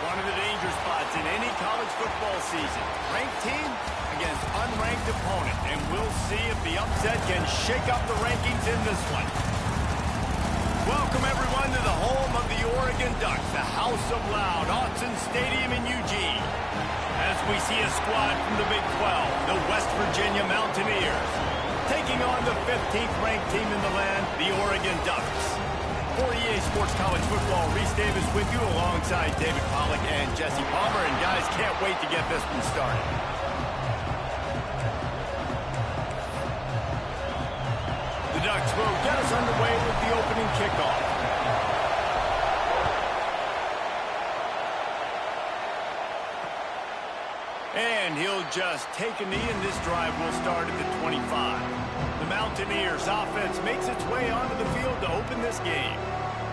One of the danger spots in any college football season. Ranked team against unranked opponent. And we'll see if the upset can shake up the rankings in this one. Welcome, everyone, to the home of the Oregon Ducks, the House of Loud, Autzen Stadium in Eugene. As we see a squad from the Big 12, the West Virginia Mountaineers, taking on the 15th ranked team in the land, the Oregon Ducks. For EA Sports College Football, Reese Davis with you alongside David Pollack and Jesse Palmer. And guys, can't wait to get this one started. The Ducks will get us underway with the opening kickoff. And he'll just take a knee, and this drive will start at the 25. The Mountaineers offense makes its way onto the field to open this game.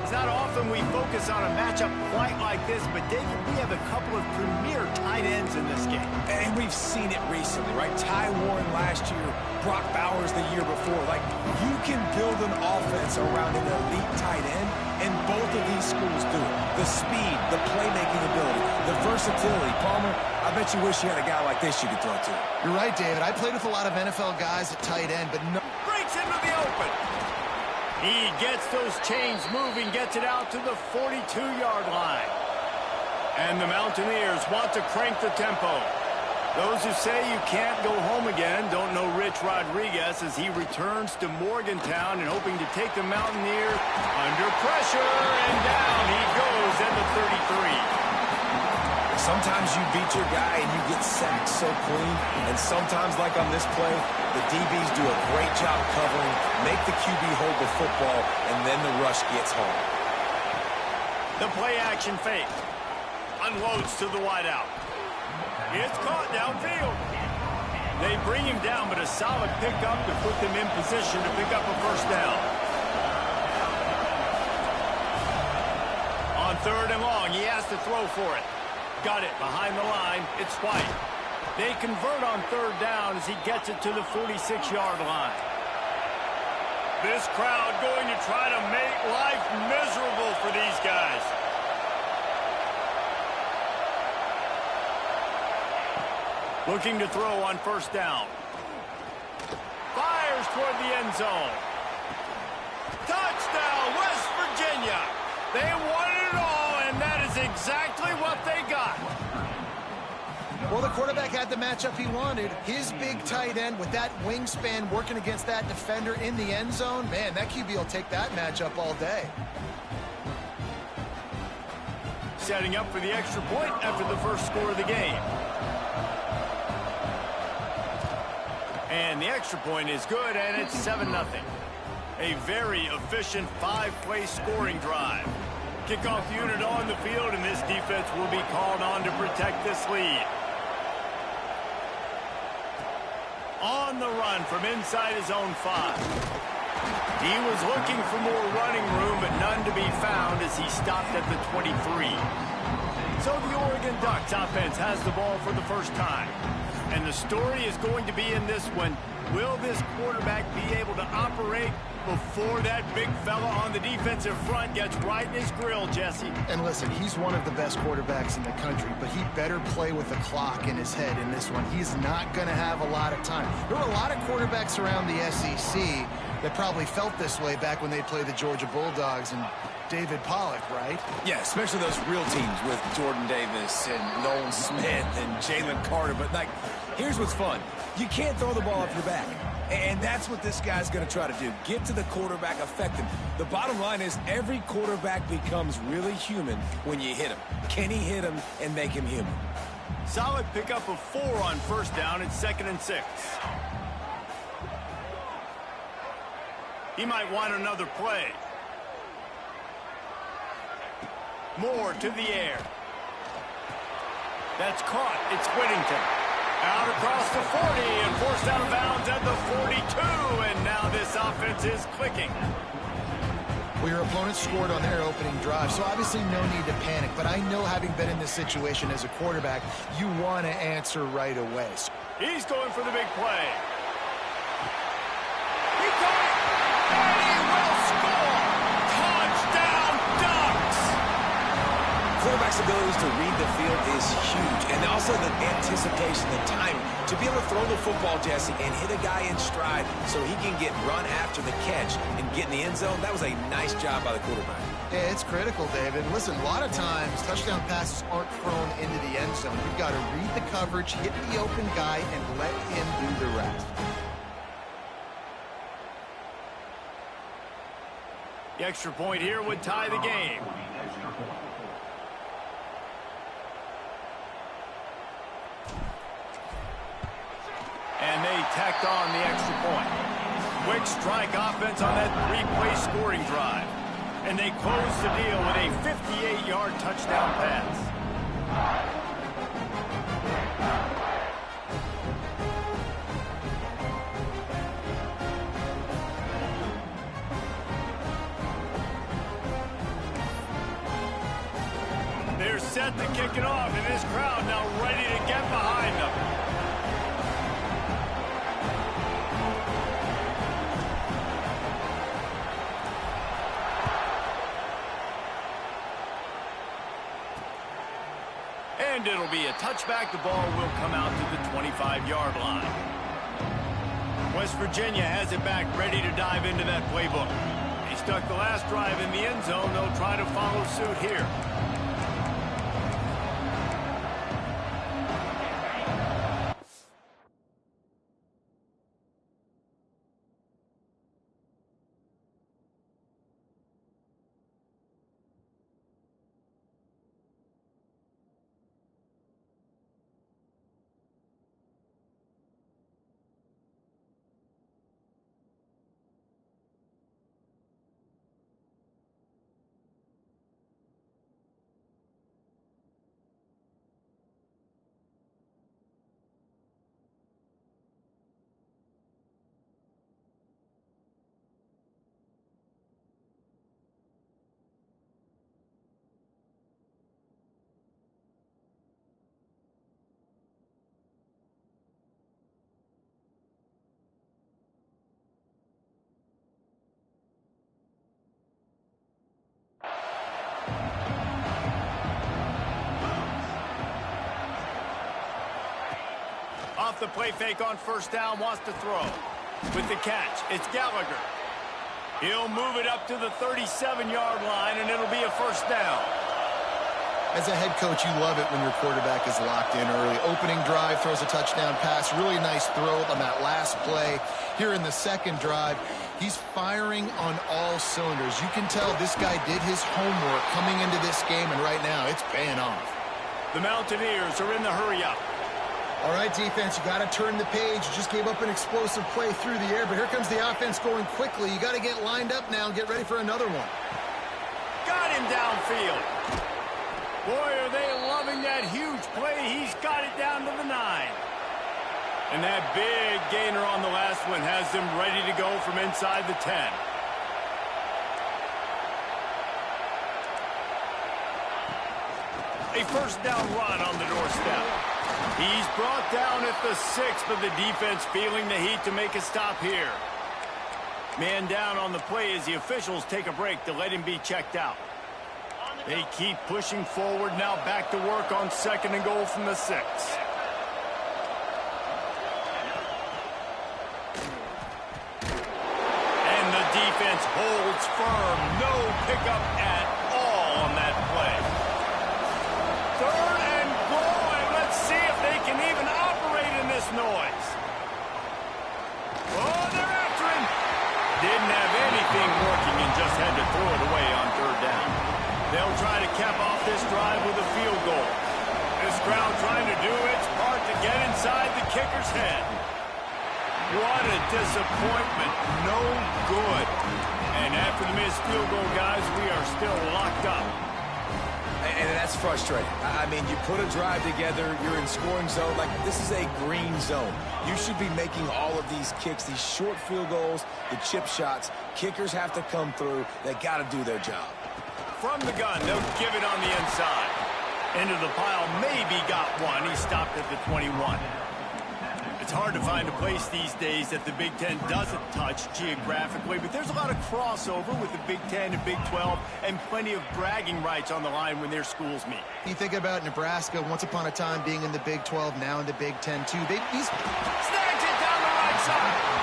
It's not often we focus on a matchup quite like this, but David, we have a couple of premier tight ends in this game. And we've seen it recently, right? Ty Warren last year, Brock Bowers the year before. Like, you can build an offense around an elite tight end, and both of these schools do it. The speed, the playmaking ability, the versatility. Palmer, I bet you wish you had a guy like this you could throw to. You're right, David. I played with a lot of NFL guys at tight end, but no. Breaks into the open. He gets those chains moving, gets it out to the 42-yard line. And the Mountaineers want to crank the tempo. Those who say you can't go home again don't know Rich Rodriguez as he returns to Morgantown and hoping to take the Mountaineer under pressure. And down he goes at the 33. Sometimes you beat your guy and you get sacked so clean, and sometimes, like on this play, the DBs do a great job covering, make the QB hold the football, and then the rush gets home. The play-action fake. Unloads to the wideout. It's caught downfield. They bring him down, but a solid pickup to put them in position to pick up a first down. On 3rd and long, he has to throw for it. Got it behind the line. It's White. They convert on 3rd down as he gets it to the 46-yard line. This crowd going to try to make life miserable for these guys. Looking to throw on 1st down. Fires toward the end zone. Touchdown, West Virginia. They wanted it all, and that is exactly what they got. Well, the quarterback had the matchup he wanted. His big tight end with that wingspan working against that defender in the end zone. Man, that QB will take that matchup all day. Setting up for the extra point after the first score of the game. And the extra point is good, and it's 7-0. A very efficient 5-play scoring drive. Kickoff unit on the field, and this defense will be called on to protect this lead. On the run from inside his own 5. He was looking for more running room, but none to be found as he stopped at the 23. So the Oregon Ducks offense has the ball for the first time. And the story is going to be in this one. Will this quarterback be able to operate before that big fella on the defensive front gets right in his grill, Jesse? And listen, he's one of the best quarterbacks in the country, but he better play with the clock in his head in this one. He's not going to have a lot of time. There were a lot of quarterbacks around the SEC that probably felt this way back when they played the Georgia Bulldogs and David Pollack, right? Yeah, especially those real teams with Jordan Davis and Nolan Smith and Jalen Carter. But, like, here's what's fun. You can't throw the ball off your back. And that's what this guy's going to try to do. Get to the quarterback, affect him. The bottom line is every quarterback becomes really human when you hit him. Can he hit him and make him human? Solid pickup of 4 on 1st down. It's 2nd and 6. He might want another play. Moore to the air. That's caught. It's Whittington. Out across the 40 and forced out of bounds at the 42. And now this offense is clicking. Well, your opponent scored on their opening drive, so obviously no need to panic. But I know, having been in this situation as a quarterback, you want to answer right away. He's going for the big play. He got it! And he will score! Touchdown, Ducks! Quarterbacks have abilities to read the field is huge. And also the anticipation, the timing. To be able to throw the football, Jesse, and hit a guy in stride so he can get run after the catch and get in the end zone, that was a nice job by the quarterback. Yeah, it's critical, David. Listen, a lot of times touchdown passes aren't thrown into the end zone. You've got to read the coverage, hit the open guy, and let him do the rest. The extra point here would tie the game. And they tacked on the extra point. Quick strike offense on that three-play scoring drive. And they close the deal with a 58-yard touchdown pass. They're set to kick it off, and this crowd now ready to get behind them. And it'll be a touchback. The ball will come out to the 25-yard line. West Virginia has it back, ready to dive into that playbook. He stuck the last drive in the end zone. They'll try to follow suit here. Off the play fake on first down, wants to throw. With the catch, it's Gallagher. He'll move it up to the 37-yard line, and it'll be a first down. As a head coach, you love it when your quarterback is locked in early. Opening drive, throws a touchdown pass. Really nice throw on that last play. Here in the second drive, he's firing on all cylinders. You can tell this guy did his homework coming into this game, and right now it's paying off. The Mountaineers are in the hurry-up. All right, defense, you got to turn the page. You just gave up an explosive play through the air, but here comes the offense going quickly. You got to get lined up now and get ready for another one. Got him downfield. Boy, are they loving that huge play. He's got it down to the 9. And that big gainer on the last one has them ready to go from inside the 10. A first down run on the doorstep. He's brought down at the 6, but the defense feeling the heat to make a stop here. Man down on the play as the officials take a break to let him be checked out. They keep pushing forward, now back to work on 2nd and goal from the 6. And the defense holds firm. No pickup at all on that play. 3rd and goal, and let's see if they can even operate in this noise. Oh, they're after him. Didn't have anything working and just had to throw it away on 3rd down. They'll try to cap off this drive with a field goal. This crowd trying to do its part to get inside the kicker's head. What a disappointment. No good. And after the missed field goal, guys, we are still locked up. And that's frustrating. I mean, you put a drive together, you're in scoring zone. Like, this is a green zone. You should be making all of these kicks, these short field goals, the chip shots. Kickers have to come through. They got to do their job. From the gun, they'll give it on the inside. Into the pile, maybe got one. He stopped at the 21. It's hard to find a place these days that the Big Ten doesn't touch geographically, but there's a lot of crossover with the Big Ten and Big 12 and plenty of bragging rights on the line when their schools meet. You think about Nebraska, once upon a time being in the Big 12, now in the Big 10 too. Snags it down the right side.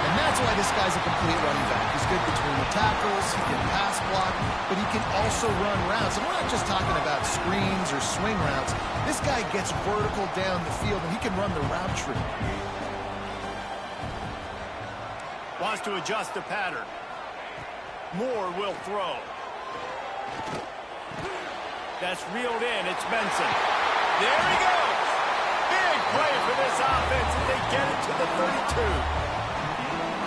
And that's why this guy's a complete running back. He's good between the tackles, he can pass block, but he can also run routes. And we're not just talking about screens or swing routes. This guy gets vertical down the field, and he can run the route tree. Wants to adjust the pattern. Moore will throw. That's reeled in. It's Benson. There he goes. Big play for this offense as they get it to the 32.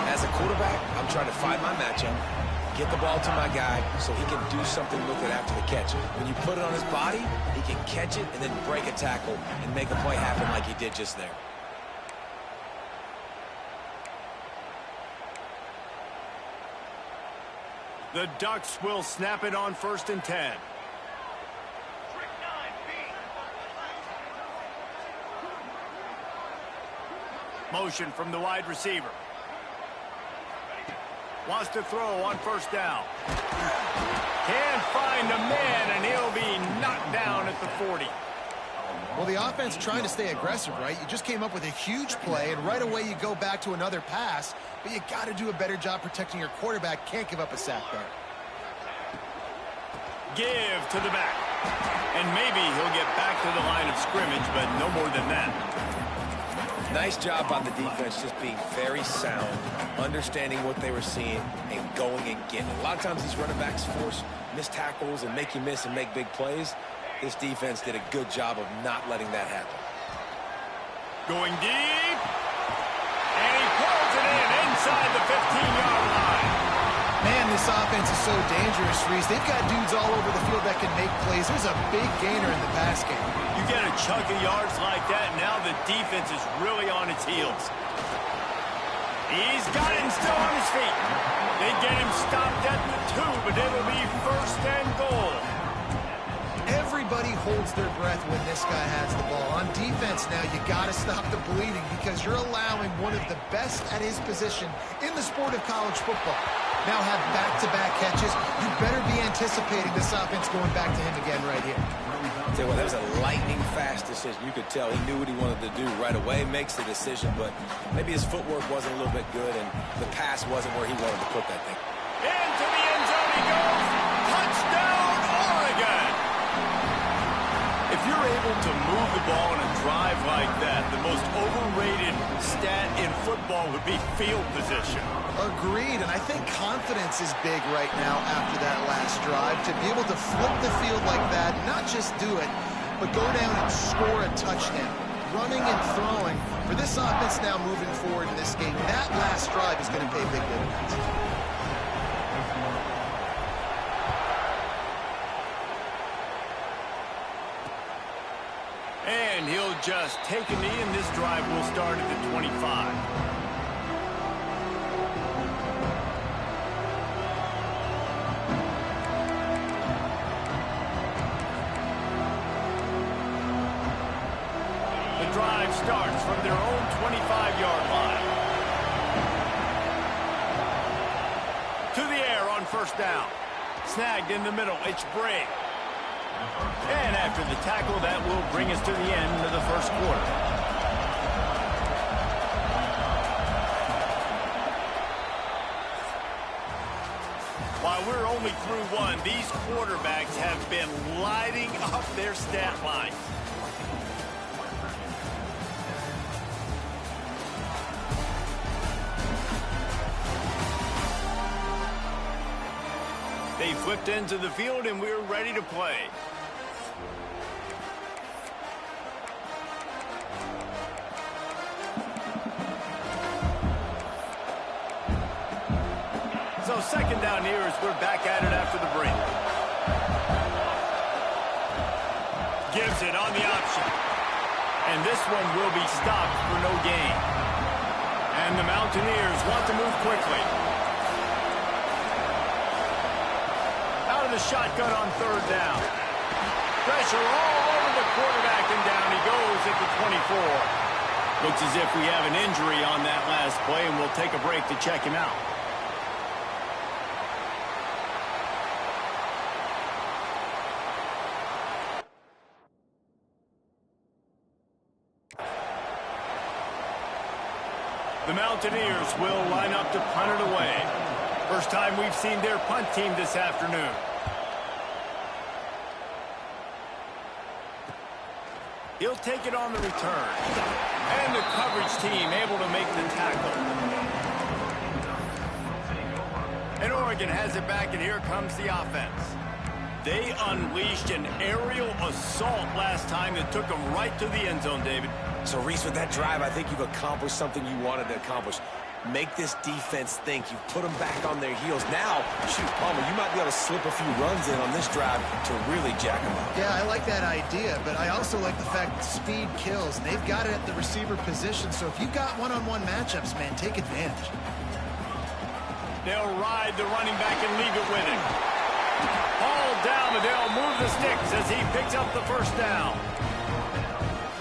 As a quarterback, I'm trying to find my matchup, get the ball to my guy so he can do something with it after the catch. When you put it on his body, he can catch it and then break a tackle and make a play happen like he did just there. The Ducks will snap it on 1st and 10. Motion from the wide receiver. Wants to throw on 1st down. Can't find a man, and he'll be knocked down at the 40. Well, the offense trying to stay aggressive, right? You just came up with a huge play, and right away you go back to another pass, but you got to do a better job protecting your quarterback. Can't give up a sack there. Give to the back. And maybe he'll get back to the line of scrimmage, but no more than that. Nice job by the defense, just being very sound, understanding what they were seeing, and going and getting it. A lot of times these running backs force missed tackles and make you miss and make big plays. This defense did a good job of not letting that happen. Going deep. And he pulls it in inside the 15-yard line. Man, this offense is so dangerous, Reese. They've got dudes all over the field that can make plays. There's a big gainer in the pass game. You get a chunk of yards like that, now the defense is really on its heels. He's got it and still on his feet. They get him stopped at the 2, but it'll be 1st and goal. Everybody holds their breath when this guy has the ball. On defense now, you got to stop the bleeding because you're allowing one of the best at his position in the sport of college football. Now have back-to-back catches. You better be anticipating this offense going back to him again right here. Tell you what, that was a lightning-fast decision. You could tell he knew what he wanted to do right away, makes the decision, but maybe his footwork wasn't a little bit good, and the pass wasn't where he wanted to put that thing. Into the end zone he goes. Touchdown, Oregon! If you're able to move the ball in a drive like that, the most overrated stat in football would be field position. Agreed, and I think confidence is big right now after that last drive. To be able to flip the field like that, not just do it, but go down and score a touchdown. Running and throwing. For this offense now moving forward in this game, that last drive is going to pay big dividends. And he'll just take a knee, and this drive will start at the 25. Drive starts from their own 25-yard line. To the air on 1st down. Snagged in the middle. It's Bray. And after the tackle, that will bring us to the end of the 1st quarter. While we're only through one, these quarterbacks have been lighting up their stat line. They flipped into the field, and we're ready to play. So 2nd down here as we're back at it after the break. Gives it on the option. And this one will be stopped for no gain. And the Mountaineers want to move quickly. The shotgun on 3rd down. Pressure all over the quarterback, and down he goes at the 24. Looks as if we have an injury on that last play, and we'll take a break to check him out. The Mountaineers will line up to punt it away. First time we've seen their punt team this afternoon. He'll take it on the return. And the coverage team able to make the tackle. And Oregon has it back, and here comes the offense. They unleashed an aerial assault last time that took them right to the end zone, David. So, Reese, with that drive, I think you've accomplished something you wanted to accomplish. Make this defense think. You've put them back on their heels. Now, shoot, Palmer, you might be able to slip a few runs in on this drive to really jack them up. Yeah, I like that idea, but I also like the fact that speed kills. And they've got it at the receiver position, so if you've got one-on-one matchups, man, take advantage. They'll ride the running back and leave it with him. All down, and they'll move the sticks as he picks up the first down.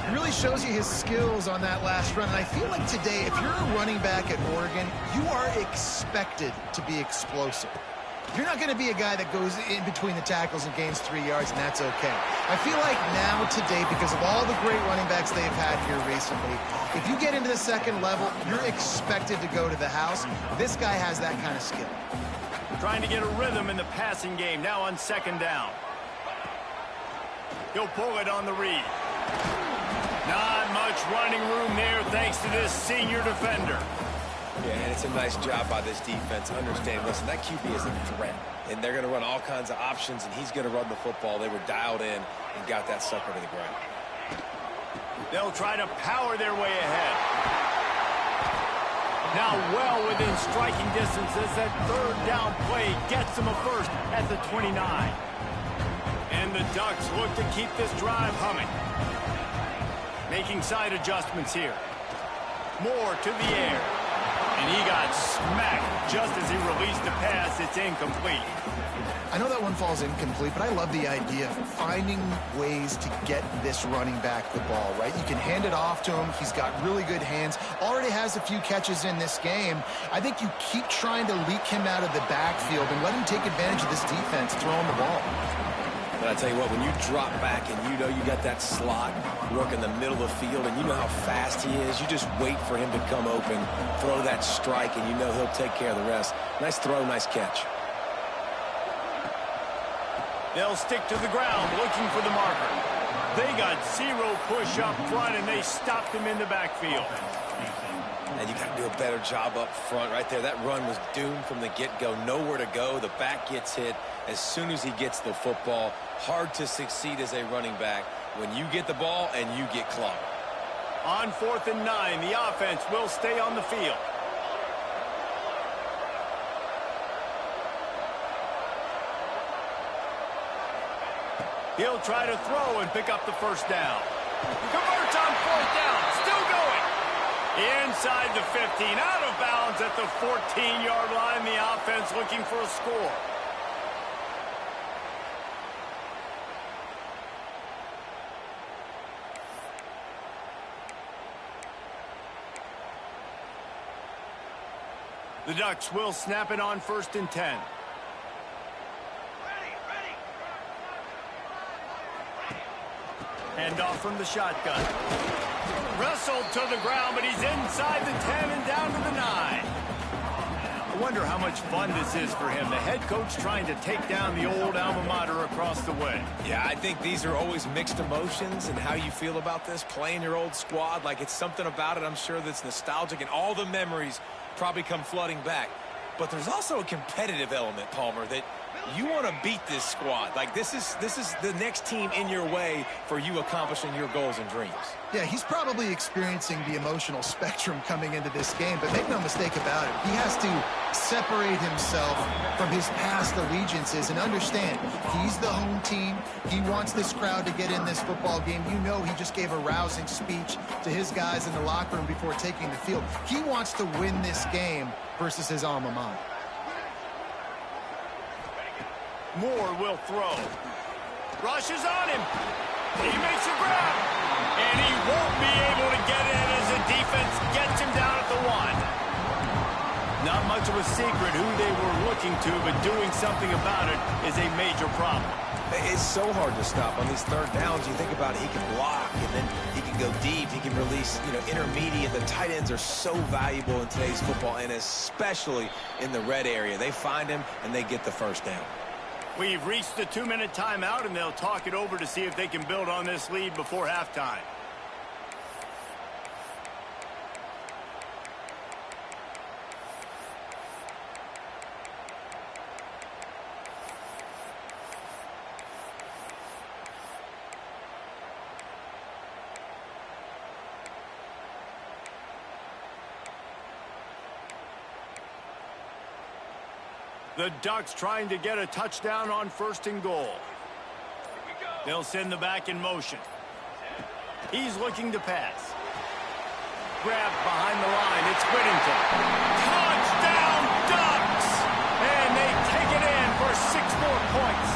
It really shows you his skills on that last run. And I feel like today, if you're a running back at Oregon, you are expected to be explosive. You're not going to be a guy that goes in between the tackles and gains 3 yards, and that's okay. I feel like now today, because of all the great running backs they've had here recently, if you get into the second level, you're expected to go to the house. This guy has that kind of skill. Trying to get a rhythm in the passing game, now on second down. He'll pull it on the read. Not much running room there thanks to this senior defender. Yeah, and it's a nice job by this defense. Understand, listen, that QB is a threat. And they're going to run all kinds of options, and he's going to run the football. They were dialed in and got that sucker to the ground. They'll try to power their way ahead. Now well within striking distance as that third down play gets them a first at the 29. And the Ducks look to keep this drive humming. Making side adjustments here. Moore to the air. And he got smacked just as he released the pass. It's incomplete. I know that one falls incomplete, but I love the idea of finding ways to get this running back the ball, right? You can hand it off to him. He's got really good hands. Already has a few catches in this game. I think you keep trying to leak him out of the backfield and let him take advantage of this defense throwing the ball. But I tell you what, when you drop back and you know you got that slot work in the middle of the field and you know how fast he is, you just wait for him to come open, throw that strike, and you know he'll take care of the rest. Nice throw, nice catch. They'll stick to the ground looking for the marker. They got zero push up front, and they stopped him in the backfield. And you got to do a better job up front right there. That run was doomed from the get-go. Nowhere to go. The back gets hit as soon as he gets the football. Hard to succeed as a running back when you get the ball and you get clogged. On 4th and 9, the offense will stay on the field. He'll try to throw and pick up the first down. Converts on 4th down. Still going. Inside the 15. Out of bounds at the 14-yard line. The offense looking for a score. The Ducks will snap it on 1st and 10. Hand off from the shotgun. Wrestled to the ground, but he's inside the 10 and down to the 9. I wonder how much fun this is for him. The head coach trying to take down the old alma mater across the way. Yeah, I think these are always mixed emotions and how you feel about this, playing your old squad. Like, it's something about it, I'm sure, that's nostalgic, and all the memories probably come flooding back. But there's also a competitive element, Palmer, that you want to beat this squad. Like, this is the next team in your way for you accomplishing your goals and dreams. Yeah, he's probably experiencing the emotional spectrum coming into this game, but make no mistake about it. He has to separate himself from his past allegiances and understand he's the home team. He wants this crowd to get in this football game. You know he just gave a rousing speech to his guys in the locker room before taking the field. He wants to win this game versus his alma mater. Moore will throw. Rushes on him. He makes a grab. And he won't be able to get in as the defense gets him down at the 1. Not much of a secret who they were looking to, but doing something about it is a major problem. It's so hard to stop on these third downs. You think about it, he can block, and then he can go deep. He can release, intermediate. The tight ends are so valuable in today's football, and especially in the red area. They find him, and they get the first down. We've reached the 2-minute timeout, and they'll talk it over to see if they can build on this lead before halftime. The Ducks trying to get a touchdown on 1st and goal. They'll send the back in motion. He's looking to pass. Grabbed behind the line. It's Whittington. Touchdown, Ducks! And they take it in for 6 more points.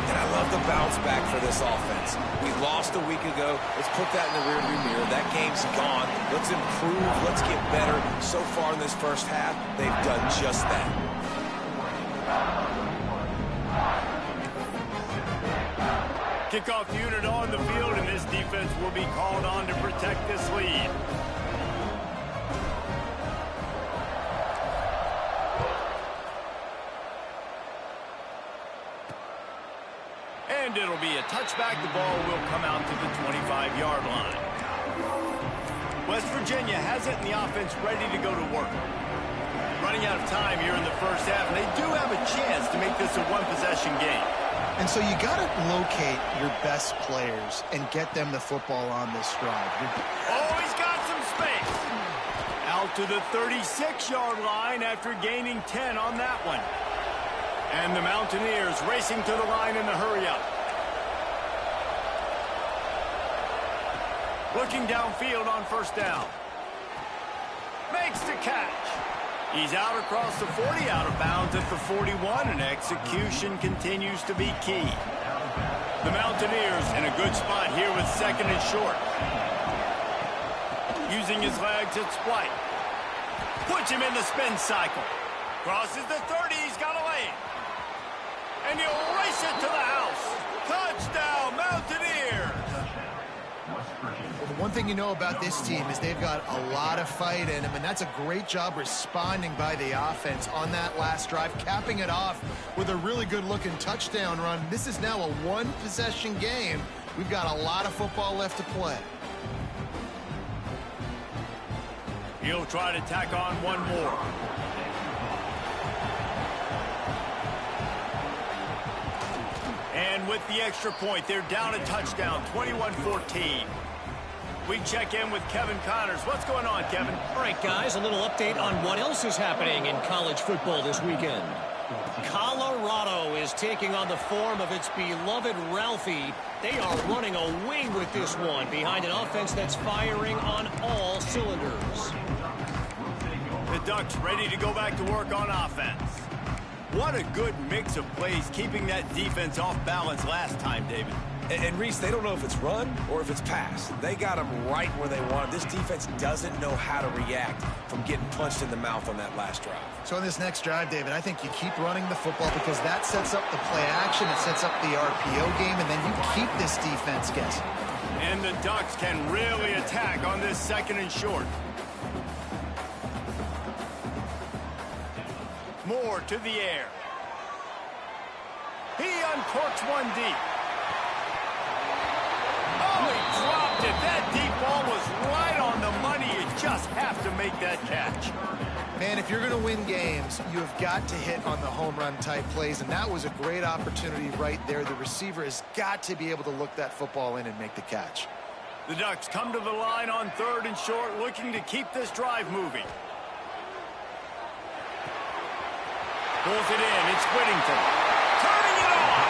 And I love the bounce back for this offense. We lost a week ago. Let's put that in the rearview mirror. That game's gone. Let's improve. Let's get better. So far in this first half, they've done just that. Kickoff unit on the field, and this defense will be called on to protect this lead. And it'll be a touchback. The ball will come out to the 25-yard line. West Virginia has it, and the offense ready to go to work. Running out of time here in the first half, and they do have a chance to make this a one-possession game. And so you got to locate your best players and get them the football on this drive. Oh, he's got some space. Out to the 36-yard line after gaining 10 on that one. And the Mountaineers racing to the line in the hurry-up. Looking downfield on 1st down. Makes the catch. He's out across the 40, out of bounds at the 41, and execution continues to be key. The Mountaineers in a good spot here with 2nd and short. Using his legs at Splight. Puts him in the spin cycle. Crosses the 30, he's got a lane. And he'll race it to the house. Touchdown, Mountaineers! Well, the one thing you know about this team is they've got a lot of fight in them, and that's a great job responding by the offense on that last drive, capping it off with a really good-looking touchdown run. This is now a one-possession game. We've got a lot of football left to play. He'll try to tack on one more. And with the extra point, they're down a touchdown, 21-14. We check in with Kevin Connors. What's going on, Kevin? All right, guys, a little update on what else is happening in college football this weekend. Colorado is taking on the form of its beloved Ralphie. They are running a wing with this one behind an offense that's firing on all cylinders. The Ducks ready to go back to work on offense. What a good mix of plays, keeping that defense off balance last time, David. And Reese, they don't know if it's run or if it's pass. They got them right where they want. This defense doesn't know how to react from getting punched in the mouth on that last drive. So on this next drive, David, I think you keep running the football because that sets up the play action, it sets up the RPO game, and then you keep this defense guessing. And the Ducks can really attack on this 2nd and short. Moore to the air. He uncorks one deep. Oh, he dropped it. That deep ball was right on the money. You just have to make that catch. Man, if you're going to win games, you have got to hit on the home run type plays, and that was a great opportunity right there. The receiver has got to be able to look that football in and make the catch. The Ducks come to the line on 3rd and short, looking to keep this drive moving. Pulls it in. It's Whittington. Turning it on.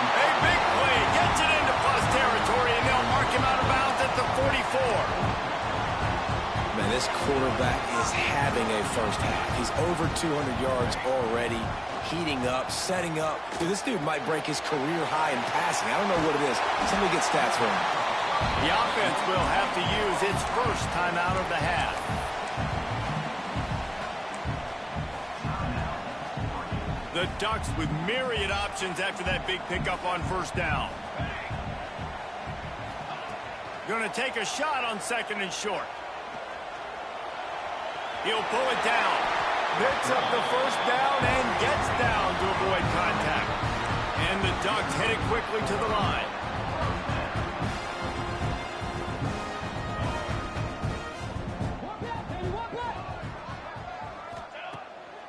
A big play. Gets it into plus territory, and they'll mark him out of bounds at the 44. Man, this quarterback is having a first half. He's over 200 yards already, heating up, setting up. Dude, this dude might break his career high in passing. I don't know what it is. Somebody get stats for him. The offense will have to use its first timeout of the half. The Ducks with myriad options after that big pickup on first down. Going to take a shot on second and short. He'll pull it down. Picks up the first down and gets down to avoid contact. And the Ducks headed quickly to the line.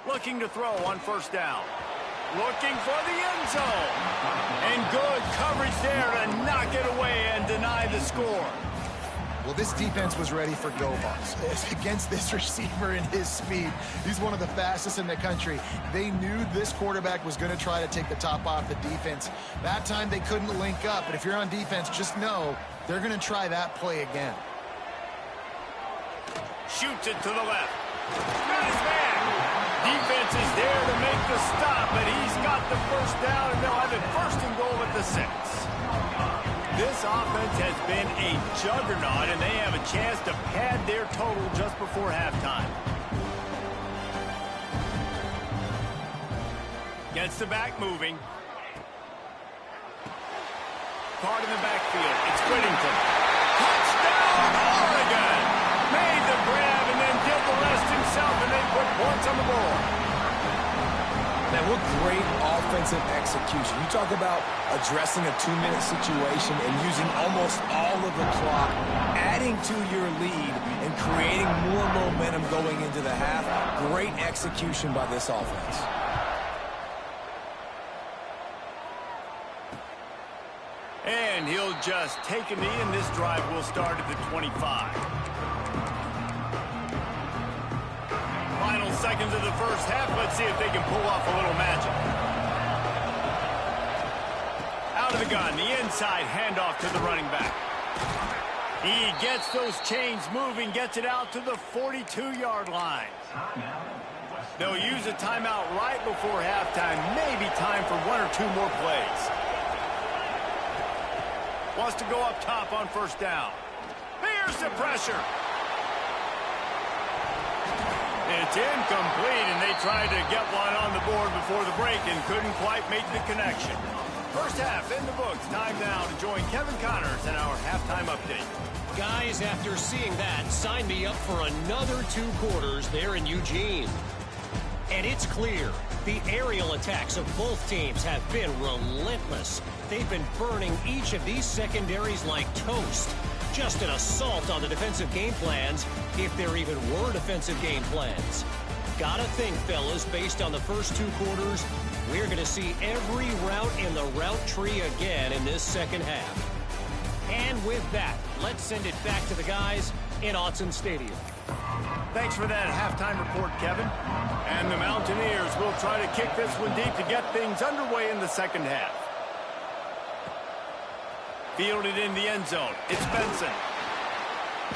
Looking to throw on first down. Looking for the end zone. And good coverage there to knock it away and deny the score. Well, this defense was ready for go balls. Against this receiver and his speed, he's one of the fastest in the country. They knew this quarterback was going to try to take the top off the defense. That time they couldn't link up, but if you're on defense, just know they're going to try that play again. Shoots it to the left. Got his man. Defense is there to make the stop, but he's got the first down, and they'll have it first and goal at the 6. This offense has been a juggernaut, and they have a chance to pad their total just before halftime. Gets the back moving. Card in the backfield. It's Whittington. Touchdown, Oregon! Made the grab and then did the rest himself, and they put points on the board. Man, what great offensive execution. You talk about addressing a 2-minute situation and using almost all of the clock, adding to your lead and creating more momentum going into the half. Great execution by this offense. And he'll just take a knee, and this drive will start at the 25. Final seconds of the first half. Let's see if they can pull off a little magic. Out of the gun, the inside handoff to the running back. He gets those chains moving, gets it out to the 42-yard line. They'll use a timeout right before halftime. Maybe time for 1 or 2 more plays. Wants to go up top on first down. There's the pressure. It's incomplete, and they tried to get one on the board before the break and couldn't quite make the connection. First half in the books. Time now to join Kevin Connors in our halftime update. Guys, after seeing that, sign me up for another 2 quarters there in Eugene. And it's clear, the aerial attacks of both teams have been relentless. They've been burning each of these secondaries like toast. Just an assault on the defensive game plans, if there even were defensive game plans. Gotta think, fellas, based on the first 2 quarters, we're going to see every route in the route tree again in this second half. And with that, let's send it back to the guys in Autzen Stadium. Thanks for that halftime report, Kevin. And the Mountaineers will try to kick this one deep to get things underway in the second half. Fielded in the end zone. It's Benson.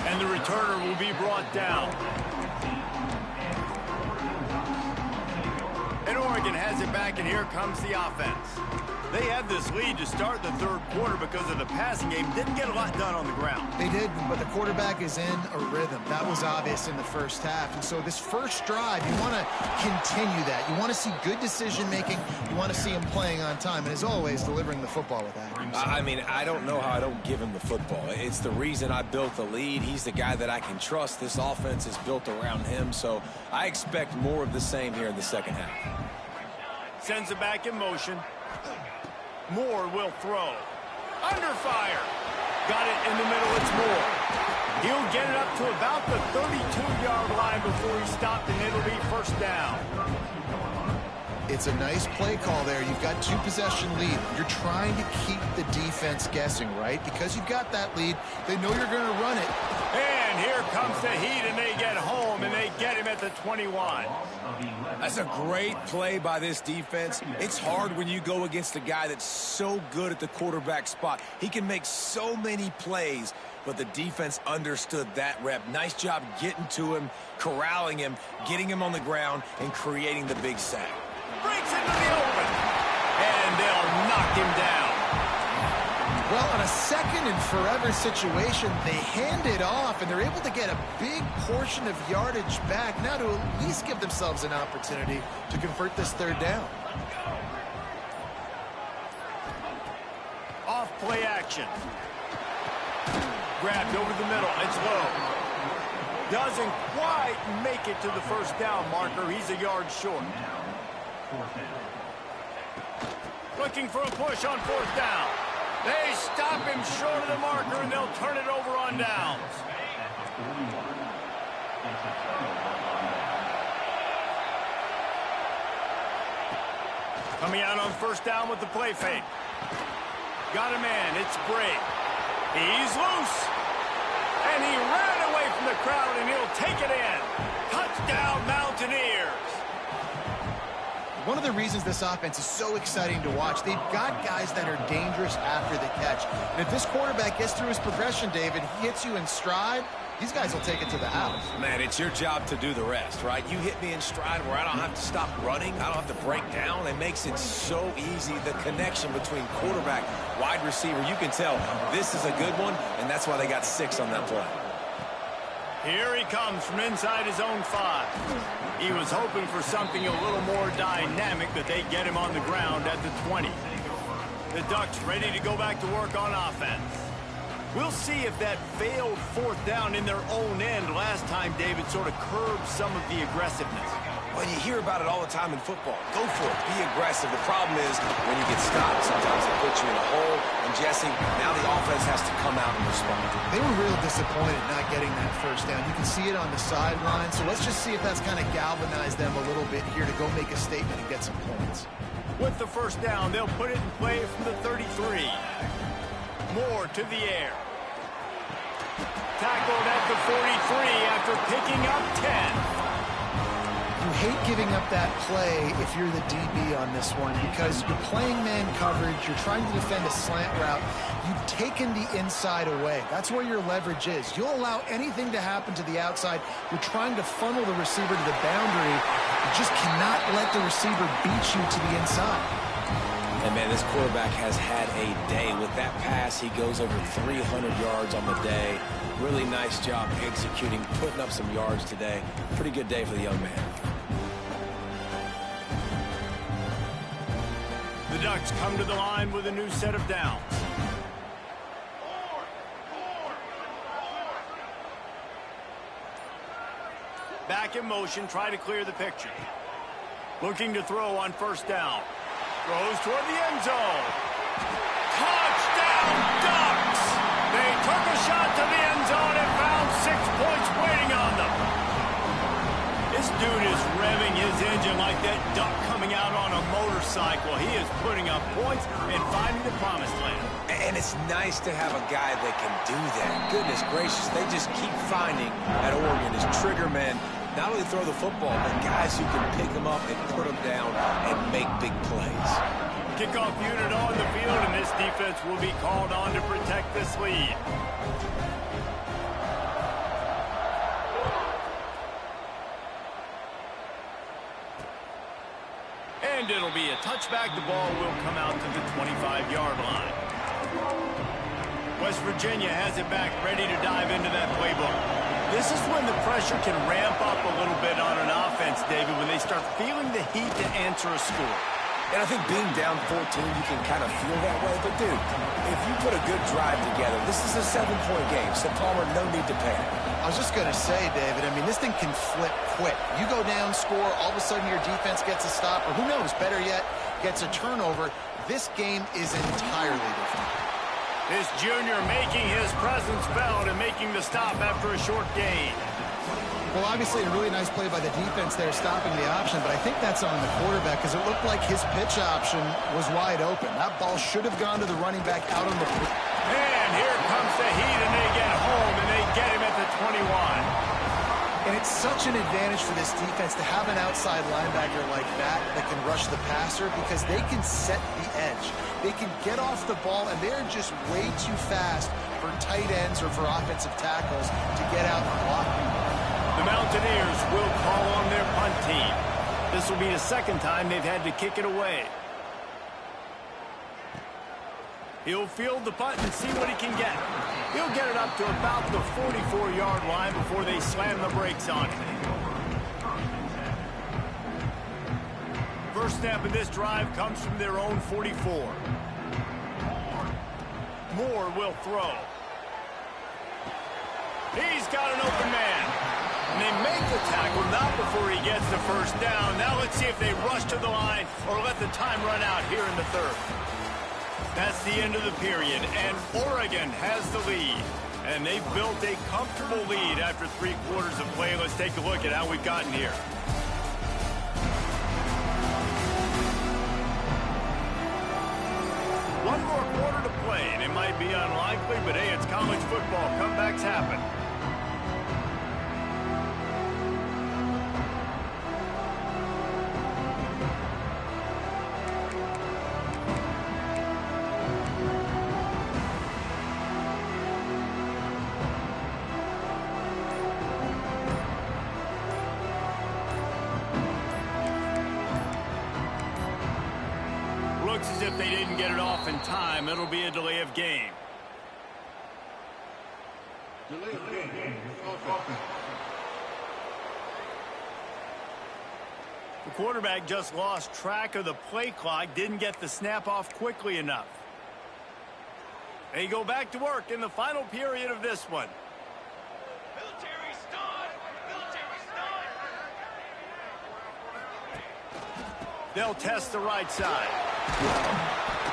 And the returner will be brought down. And Oregon has it back, and here comes the offense. They had this lead to start the third quarter because of the passing game. Didn't get a lot done on the ground. They did, but the quarterback is in a rhythm. That was obvious in the first half. And so this first drive, you want to continue that. You want to see good decision-making. You want to see him playing on time. And as always, delivering the football with accuracy. I mean, I don't know how I don't give him the football. It's the reason I built the lead. He's the guy that I can trust. This offense is built around him. So I expect more of the same here in the second half. Sends it back in motion. Moore will throw. Under fire. Got it in the middle. It's Moore. He'll get it up to about the 32-yard line before he stopped, and it'll be first down. It's a nice play call there. You've got 2-possession lead. You're trying to keep the defense guessing, right? Because you've got that lead, they know you're going to run it. And here comes the heat, and they get home, and they get him at the 21. That's a great play by this defense. It's hard when you go against a guy that's so good at the quarterback spot. He can make so many plays, but the defense understood that rep. Nice job getting to him, corralling him, getting him on the ground, and creating the big sack. Breaks into the open, and they'll knock him down. Well, on a second and forever situation, they hand it off, and they're able to get a big portion of yardage back now to at least give themselves an opportunity to convert this third down. Off play action. Grabbed over the middle. It's low. Doesn't quite make it to the first down marker. He's a yard short. Looking for a push on fourth down. They stop him short of the marker, and they'll turn it over on downs. Coming out on first down with the play fake. Got a man. It's Bray. He's loose. And he ran away from the crowd, and he'll take it in. Touchdown, Mountaineers. One of the reasons this offense is so exciting to watch, they've got guys that are dangerous after the catch. And if this quarterback gets through his progression, David, he hits you in stride, these guys will take it to the house. Man, it's your job to do the rest, right? You hit me in stride where I don't have to stop running. I don't have to break down. It makes it so easy, the connection between quarterback, wide receiver. You can tell this is a good one, and that's why they got 6 on that play. Here he comes from inside his own 5. He was hoping for something a little more dynamic, but they get him on the ground at the 20. The Ducks ready to go back to work on offense. We'll see if that failed fourth down in their own end last time, David, sort of curbed some of the aggressiveness. Well, you hear about it all the time in football. Go for it. Be aggressive. The problem is when you get stopped, sometimes it puts you in a hole. And, Jesse, now the offense has to come out and respond. They were real disappointed not getting that first down. You can see it on the sideline. So let's just see if that's kind of galvanized them a little bit here to go make a statement and get some points. With the first down, they'll put it in play from the 33. Moore to the air. Tackled at the 43 after picking up 10. You hate giving up that play if you're the DB on this one because you're playing man coverage, you're trying to defend a slant route, you've taken the inside away. That's where your leverage is. You'll allow anything to happen to the outside. You're trying to funnel the receiver to the boundary. You just cannot let the receiver beat you to the inside. And, man, this quarterback has had a day. With that pass, he goes over 300 yards on the day. Really nice job executing, putting up some yards today. Pretty good day for the young man. The Ducks come to the line with a new set of downs. Back in motion, try to clear the picture. Looking to throw on first down. Throws toward the end zone. Touchdown, Ducks! They took a shot to the end zone and found 6 points waiting on them. This dude is revving his engine like that duck coming out on a motorcycle. He is putting up points and finding the promised land. And it's nice to have a guy that can do that. Goodness gracious, they just keep finding at Oregon as trigger men. Not only throw the football, but guys who can pick them up and put them down and make big plays. Kickoff unit on the field, and this defense will be called on to protect this lead. And it'll be a touchback. The ball will come out to the 25-yard line. West Virginia has it back, ready to dive into that playbook. This is when the pressure can ramp up a little bit on an offense, David, when they start feeling the heat to answer a score. And I think being down 14, you can kind of feel that way. But, dude, if you put a good drive together, this is a 7-point game. So, Palmer, no need to panic. I was just going to say, David, I mean, this thing can flip quick. You go down, score, all of a sudden your defense gets a stop, or who knows, better yet, gets a turnover. This game is entirely different. This junior making his presence felt and making the stop after a short gain. Well, obviously a really nice play by the defense there, stopping the option, but I think that's on the quarterback because it looked like his pitch option was wide open. That ball should have gone to the running back out on the... And here comes the heat, and they get home, and they get him at the 21. And it's such an advantage for this defense to have an outside linebacker like that can rush the passer because they can set the edge. They can get off the ball, and they're just way too fast for tight ends or for offensive tackles to get out and block people. The Mountaineers will call on their punt team. This will be the second time they've had to kick it away. He'll field the punt and see what he can get. He'll get it up to about the 44-yard line before they slam the brakes on it. First snap of this drive comes from their own 44. Moore will throw. He's got an open man. And they make the tackle not before he gets the first down. Now let's see if they rush to the line or let the time run out here in the third. That's the end of the period, and Oregon has the lead. And they've built a comfortable lead after 3 quarters of play. Let's take a look at how we've gotten here. One more quarter to play, and it might be unlikely, but hey, it's college football. Comebacks happen. As if they didn't get it off in time, it'll be a delay of game. The quarterback just lost track of the play clock, didn't get the snap off quickly enough. They go back to work in the final period of this one. They'll test the right side.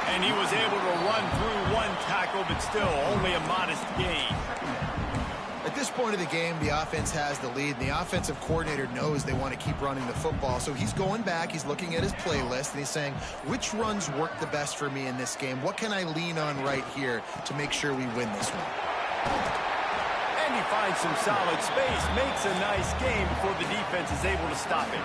And he was able to run through one tackle, but still only a modest gain. At this point of the game, the offense has the lead, and the offensive coordinator knows they want to keep running the football. So he's going back, he's looking at his playlist, and he's saying, which runs work the best for me in this game? What can I lean on right here to make sure we win this one? And he finds some solid space, makes a nice game before the defense is able to stop him.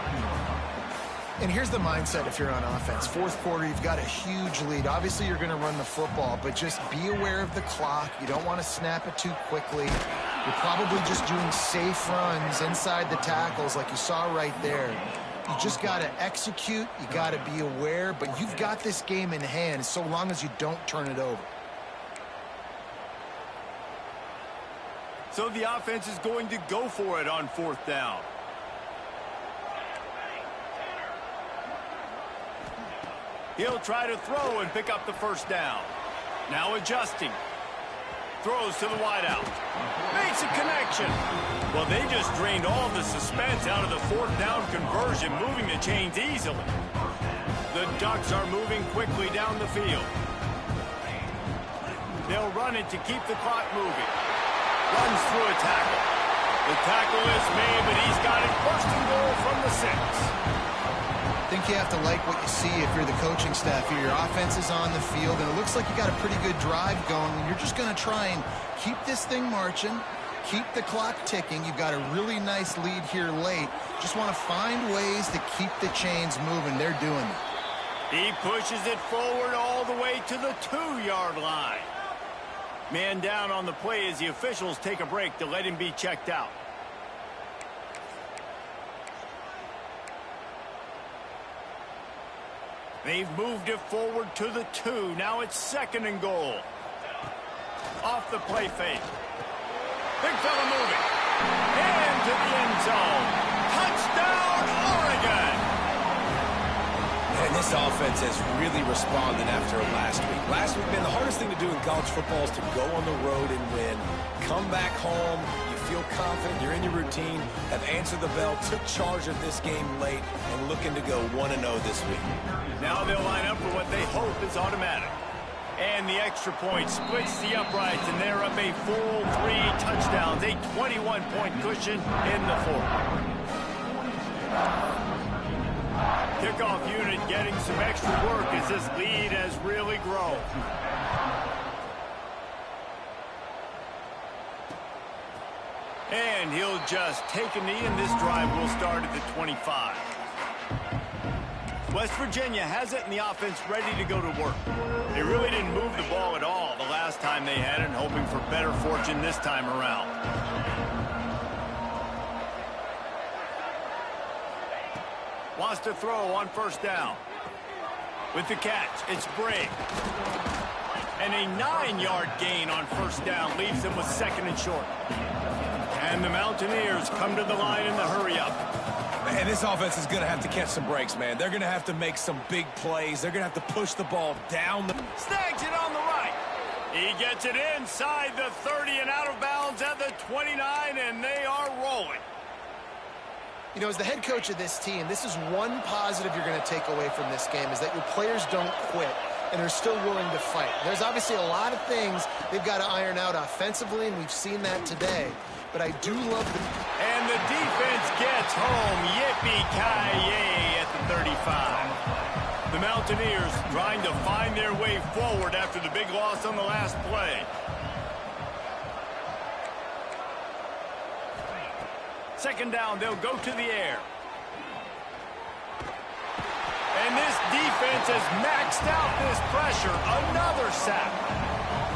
And here's the mindset if you're on offense. Fourth quarter, you've got a huge lead. Obviously, you're going to run the football, but just be aware of the clock. You don't want to snap it too quickly. You're probably just doing safe runs inside the tackles like you saw right there. You just got to execute. You got to be aware, but you've got this game in hand so long as you don't turn it over. So the offense is going to go for it on 4th down. He'll try to throw and pick up the first down. Now adjusting. Throws to the wideout. Makes a connection. Well, they just drained all the suspense out of the 4th down conversion, moving the chains easily. The Ducks are moving quickly down the field. They'll run it to keep the clock moving. Runs through a tackle. The tackle is made, but he's got it first and goal from the 6. I think you have to like what you see if you're the coaching staff here. Your offense is on the field, and it looks like you got a pretty good drive going. And you're just going to try and keep this thing marching, keep the clock ticking. You've got a really nice lead here late. Just want to find ways to keep the chains moving. They're doing it. He pushes it forward all the way to the 2-yard line. Man down on the play as the officials take a break to let him be checked out. They've moved it forward to the 2. Now it's 2nd and goal. Off the play fake. Big fella moving. And to the end zone. Touchdown, Oregon! And this offense has really responded after last week. Last week, man, the hardest thing to do in college football is to go on the road and win. Come back home. Feel confident, you're in your routine, have answered the bell, took charge of this game late, and looking to go 1-0 this week. Now they'll line up for what they hope is automatic. And the extra point splits the uprights, and they're up a full 3 touchdowns, a 21-point cushion in the 4th. Kickoff unit getting some extra work as this lead has really grown. And he'll just take a knee, and this drive will start at the 25. West Virginia has it, and the offense ready to go to work. They really didn't move the ball at all the last time they had it, and hoping for better fortune this time around. Wants to throw on 1st down. With the catch, it's Brake. And a 9-yard gain on first down leaves them with second and short. And the Mountaineers come to the line in the hurry-up. And this offense is going to have to catch some breaks, man. They're going to have to make some big plays. They're going to have to push the ball down. Snags it on the right. He gets it inside the 30 and out of bounds at the 29, and they are rolling. You know, as the head coach of this team, this is one positive you're going to take away from this game, is that your players don't quit, and they're still willing to fight. There's obviously a lot of things they've got to iron out offensively, and we've seen that today. But I do love the... And the defense gets home. Yippee-ki-yay at the 35. The Mountaineers trying to find their way forward after the big loss on the last play. Second down, they'll go to the air. And this defense has maxed out this pressure. Another sack.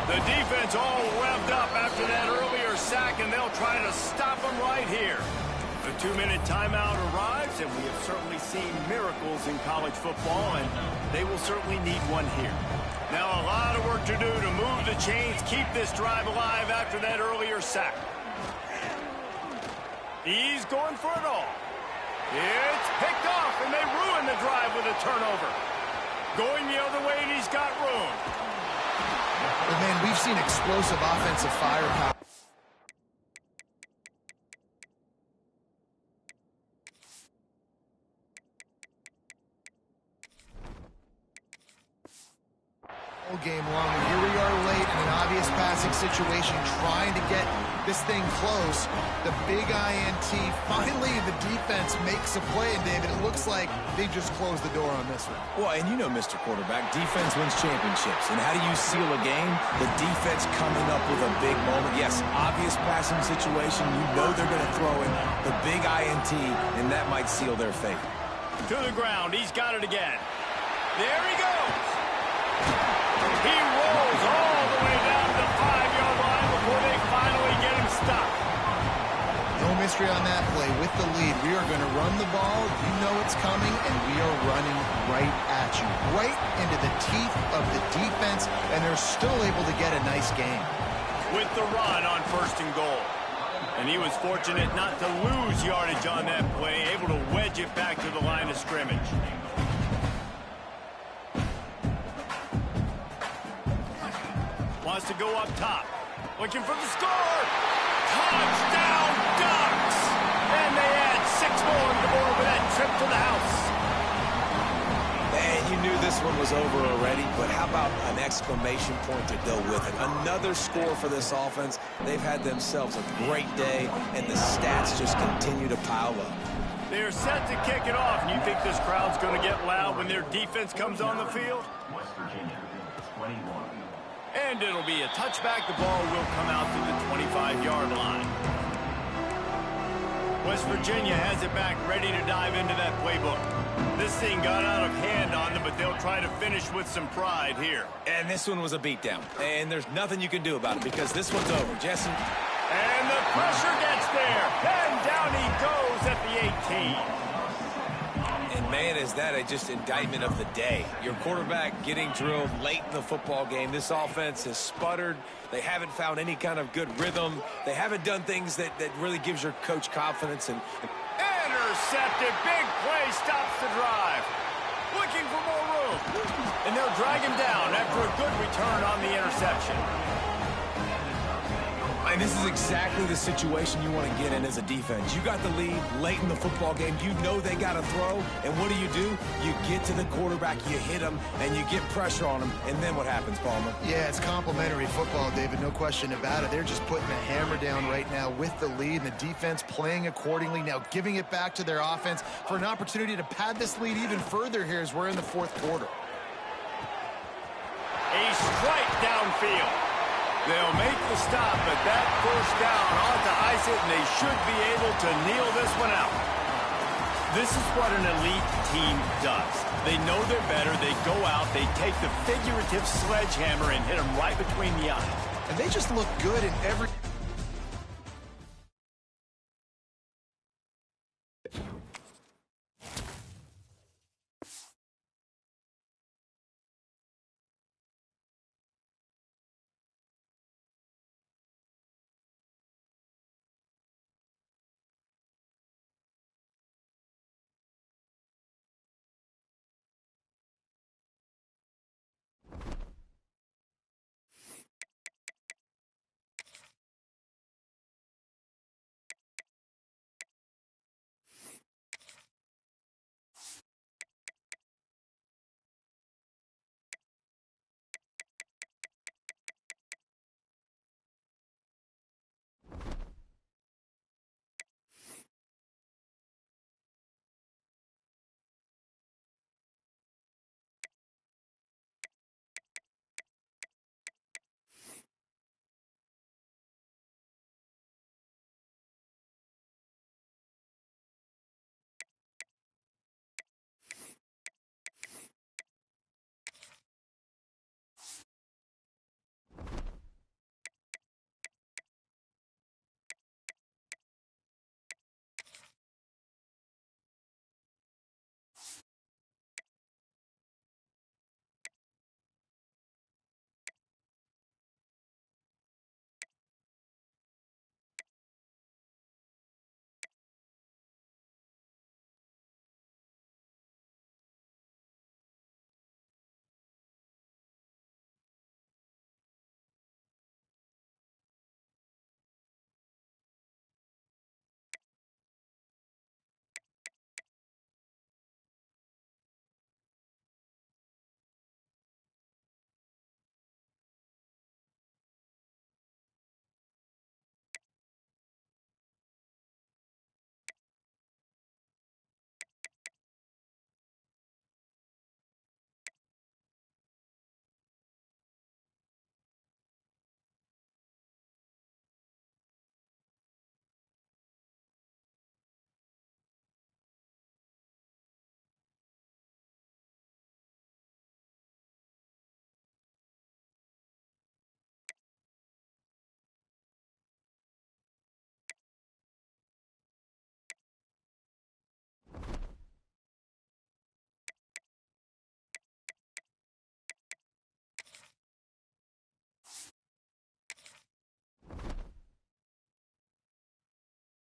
The defense all revved up after that earlier sack, and they'll try to stop them right here. The 2-minute timeout arrives, and we have certainly seen miracles in college football, and they will certainly need one here. Now a lot of work to do to move the chains, keep this drive alive after that earlier sack. He's going for it all. It's picked off, and they ruin the drive with a turnover. Going the other way, and he's got room. But man, we've seen explosive offensive firepower. All game long, and here we are late in an obvious passing situation, trying to get this thing close. The big INT. Finally, the defense makes a play, and David, it looks like they just closed the door on this one. Well, and you know, Mr. Quarterback, defense wins championships. And how do you seal a game? The defense coming up with a big moment. Yes, obvious passing situation. You know they're going to throw in the big INT, and that might seal their fate. To the ground. He's got it again. There he goes. He rolls all the way down to the 5-yard line before they finally get him stopped. No mystery on that play. With the lead, we are going to run the ball. You know it's coming, and we are running right at you. Right into the teeth of the defense, and they're still able to get a nice game. With the run on first and goal. And he was fortunate not to lose yardage on that play, able to wedge it back to the line of scrimmage. Wants to go up top. Looking for the score. Touchdown Ducks! And they add 6 more on the board with that trip to the house. And you knew this one was over already, but how about an exclamation point to go with it? Another score for this offense. They've had themselves a great day, and the stats just continue to pile up. They're set to kick it off, and you think this crowd's going to get loud when their defense comes on the field? West Virginia, 21. And it'll be a touchback. The ball will come out to the 25-yard line. West Virginia has it back, ready to dive into that playbook. This thing got out of hand on them, but they'll try to finish with some pride here. And this one was a beatdown. And there's nothing you can do about it because this one's over. Jesse. And the pressure gets there. And down he goes at the 18. And, man, is that just indictment of the day. Your quarterback getting drilled late in the football game. This offense has sputtered. They haven't found any kind of good rhythm. They haven't done things that really gives your coach confidence. And intercepted. Big play stops the drive. Looking for more room. And they'll drag him down after a good return on the interception. And this is exactly the situation you want to get in as a defense. You got the lead late in the football game. You know they got to throw. And what do? You get to the quarterback, you hit him, and you get pressure on him. And then what happens, Palmer? Yeah, it's complimentary football, David. No question about it. They're just putting the hammer down right now with the lead, and the defense playing accordingly. Now giving it back to their offense for an opportunity to pad this lead even further here as we're in the fourth quarter. A strike downfield. They'll make the stop, but that first down ought to ice it, and they should be able to kneel this one out. This is what an elite team does. They know they're better. They go out. They take the figurative sledgehammer and hit them right between the eyes. And they just look good in every...